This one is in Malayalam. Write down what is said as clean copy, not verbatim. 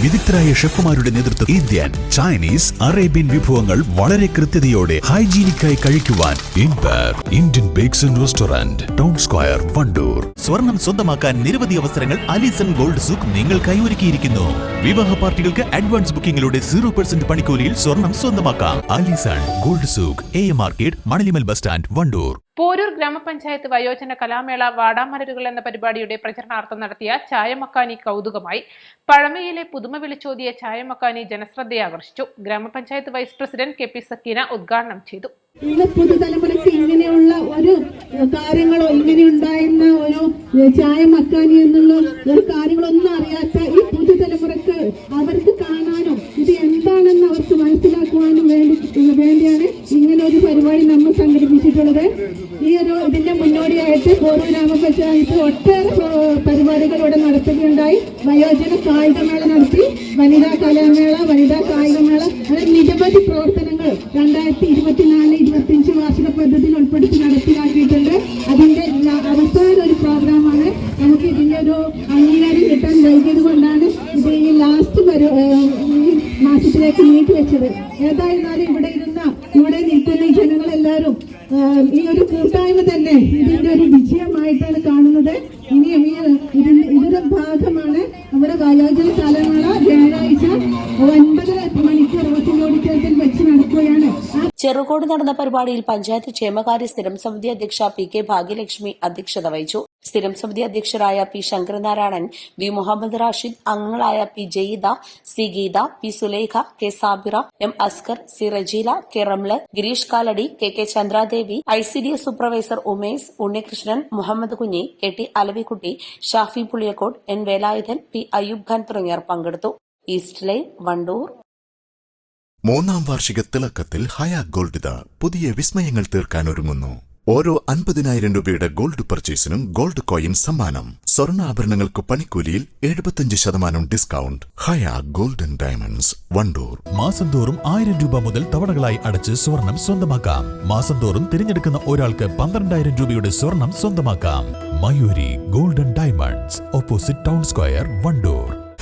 വിദഗ്ധരായ ഷെഫുമാരുടെ നേതൃത്വം ഇന്ത്യൻ, ചൈനീസ്, അറേബ്യൻ വിഭവങ്ങൾ വളരെ കൃത്യതയോടെ ഹൈജീനിക്കായി കഴിക്കുവാൻ Indian bakes and restaurant, town square, Wandoor. സ്വർണം സ്വന്തമാക്കാൻ നിരവധി അവസരങ്ങൾ അലിസൺ ഗോൾഡ് സൂക്ക് നിങ്ങൾക്കായി ഒരുക്കിയിരിക്കുന്നു. വിവാഹ പാർട്ടികൾക്ക് അഡ്വാൻസ് ബുക്കിംഗിലൂടെ 0% പണിക്കൂലിയിൽ സ്വർണം സ്വന്തമാക്കാം. അലിസൺ ഗോൾഡ് സൂക്ക്, AM മാർക്കറ്റ്, മണലിമൽ ബസ് സ്റ്റാൻഡ്, വണ്ടൂർ. പോരൂർ ഗ്രാമപഞ്ചായത്ത് വയോജന കലാമേള വാടാമലരുകൾ എന്ന പരിപാടിയുടെ പ്രചരണാർത്ഥം നടത്തിയ ചായമക്കാനി കൗതുകമായി. പഴമയിലെ പുതുമ വിളിച്ചോതിയ ചായമക്കാനി ജനശ്രദ്ധയെ ആകർഷിച്ചു. ഗ്രാമപഞ്ചായത്ത് വൈസ് പ്രസിഡന്റ് KP സക്കീന ഉദ്ഘാടനം ചെയ്തു. ഇന്ന് പുതുതലമുറയ്ക്ക് ഇങ്ങനെയുള്ള ഒരു കാര്യങ്ങളോ ഇങ്ങനെ ഉണ്ടായിരുന്ന ഒരു ചായമക്കാനി എന്നുള്ള ഒരു കാര്യങ്ങളൊന്നും അറിയാത്ത ഈ പുതുതലമുറക്ക് അവർക്ക് കാണാനും ഇത് എന്താണെന്ന് അവർക്ക് മനസ്സിലാക്കുവാനും വേണ്ടിയാണ് ഇങ്ങനെ ഒരു പരിപാടി നമ്മൾ സംഘടിപ്പിച്ചിട്ടുള്ളത്. ഇതിന്റെ മുന്നോടിയായിട്ട് പോരൂർ ഗ്രാമപഞ്ചായത്ത് ഒട്ടേറെ പരിപാടികൾ ഇവിടെ നടത്തുകയുണ്ടായി. വയോജന കായികമേള നടത്തി, വനിതാ കലാമേള, വനിതാ കായികമേള, അങ്ങനെ നിരവധി പ്രവർത്തനങ്ങൾ 2024-25 വാർഷിക പദ്ധതിയിൽ ഉൾപ്പെടുത്തി നടപ്പിലാക്കിയിട്ടുണ്ട്. അതിന്റെ അവസാന ഒരു പ്രോഗ്രാമാണ്. നമുക്ക് ഇതിന്റെ ഒരു അംഗീകാരം കിട്ടാൻ വൈകിയത് കൊണ്ടാണ് ഇത് ഈ ലാസ്റ്റ് മാസത്തിലേക്ക് നീട്ടിവെച്ചത്. ഏതായിരുന്നാലും ഇവിടെ നിൽക്കുന്ന ജനങ്ങളെല്ലാവരും ഈ ഒരു കൂട്ടായ്മ തന്നെ ഇതിന്റെ ഒരു വിജയമായിട്ടാണ് കാണുന്നത്. ഇനിയും ഇതിന്റെ ഭാഗമാണ് നമ്മുടെ വയോജന കലാമേള വ്യാഴാഴ്ച 9:30 മണിക്ക് റോസിംഗ് ഓഡിറ്റോറിയത്തിൽ വെച്ച് നടക്കുകയാണ്. ചെറുകോട് നടന്ന പരിപാടിയിൽ പഞ്ചായത്ത് ക്ഷേമകാര്യ സ്ഥിരം സമിതി അധ്യക്ഷ PK ഭാഗ്യലക്ഷ്മി അധ്യക്ഷത വഹിച്ചു. സ്ഥിരം സമിതി അധ്യക്ഷരായ P ശങ്കരനാരായണൻ, V മുഹമ്മദ് റാഷിദ്, അംഗങ്ങളായ P Jayeeda, C Geetha, P Sulaikha, K Sabira, M Askar, C Rajeela, K Ramla, Girish Kaladi, KK Chandradevi, ICDS supervisor Umesh, Unnikrishnan, Muhammad Kunhi, KT Alavikutty, Shafi Puliyakode, N Velayudhan, P Ayyub Khan തുടങ്ങിയവർ പങ്കെടുത്തു. East line, Wandoor. 3-ാം വാർഷിക തിളക്കത്തിൽ ഹയ ഗോൾഡ് പുതിയ വിസ്മയങ്ങൾ തീർക്കാൻ ഒരുങ്ങുന്നു. ഓരോ 50,000 രൂപയുടെ ഗോൾഡ് പർച്ചേസിനും ഗോൾഡ് കോയിൻ സമ്മാനം. സ്വർണ്ണാഭരണങ്ങൾക്ക് പണിക്കൂലിയിൽ 75% discount. Haya gold and diamonds, Wandoor. മാസം തോറും 1000 രൂപ മുതൽ തവണകളായി അടച്ച് സ്വർണം സ്വന്തമാക്കാം. മാസം തോറും തിരഞ്ഞെടുക്കുന്ന ഒരാൾക്ക് 12,000 രൂപയുടെ സ്വർണം സ്വന്തമാക്കാം. Mayuri gold and diamonds, opposite town square, Wandoor.